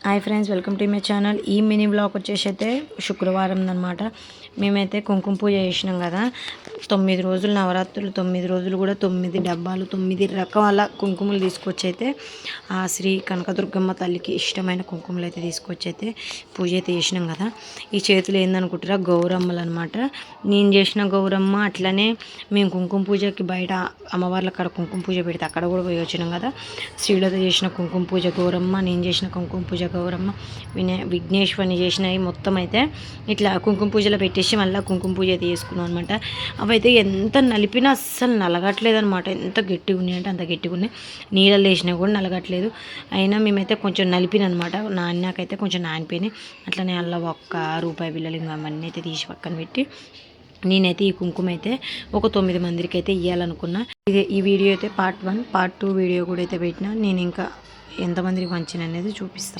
Hi friends, welcome to my channel. ఈ mini blog వచ్చేసి అయితే శుక్రవారం అనమాట. మేమైతే కుంకుమ పూజ చేసినాం కదా. 9 రోజులు నవరాత్రులు, 9 రోజులు కూడా 9 డబ్బాలు 9 రకాల కుంకుమలు తీసుకొచ్చి అయితే ఆ శ్రీ కనకదుర్గమ్మ తల్లికి ఇష్టమైన కుంకుమలు అయితే తీసుకొచ్చి అయితే పూజ అయితే చేసినాం కదా. ఈ చేతులు ఏందనుకుంటారా, గౌరమ్మలు అనమాట. నేను చేసిన గౌరమ్మ. అట్లనే మేము కుంకుమ పూజకి బయట అమ్మవార్ల కాడ కుంకుమ పూజ పెడితే అక్కడ కూడా పోయి వచ్చినాం కదా. శ్రీలత చేసిన కుంకుమ పూజ గౌరమ్మ, నేను చేసిన కుంకుమ పూజ గౌరమ్మ, విఘ్నేశ్వరిని చేసినవి మొత్తం అయితే ఇట్లా కుంకుమ పూజలో పెట్టేసి మళ్ళీ కుంకుమ పూజ అయితే చేసుకున్నాం అనమాట. అవి అయితే ఎంత నలిపినా అస్సలు నలగట్లేదు అనమాట. ఎంత గట్టిగా ఉన్నాయి అంటే అంత గట్టిగా ఉన్నాయి. నీళ్ళలో వేసినా కూడా నలగట్లేదు. అయినా మేమైతే కొంచెం నలిపిన అనమాట. నాకైతే కొంచెం నానిపోయినాయి. అట్లనే అలా ₹1 బిళ్ళలు అవన్నీ అయితే తీసి పక్కన పెట్టి నేనైతే ఈ కుంకుమ అయితే ఒక 9 మందికి అయితే ఇవ్వాలనుకున్నా. ఈ వీడియో అయితే పార్ట్ 1, పార్ట్ 2 వీడియో కూడా అయితే పెట్టినా. నేను ఇంకా ఎంతమందికి పంచిన అనేది చూపిస్తాను.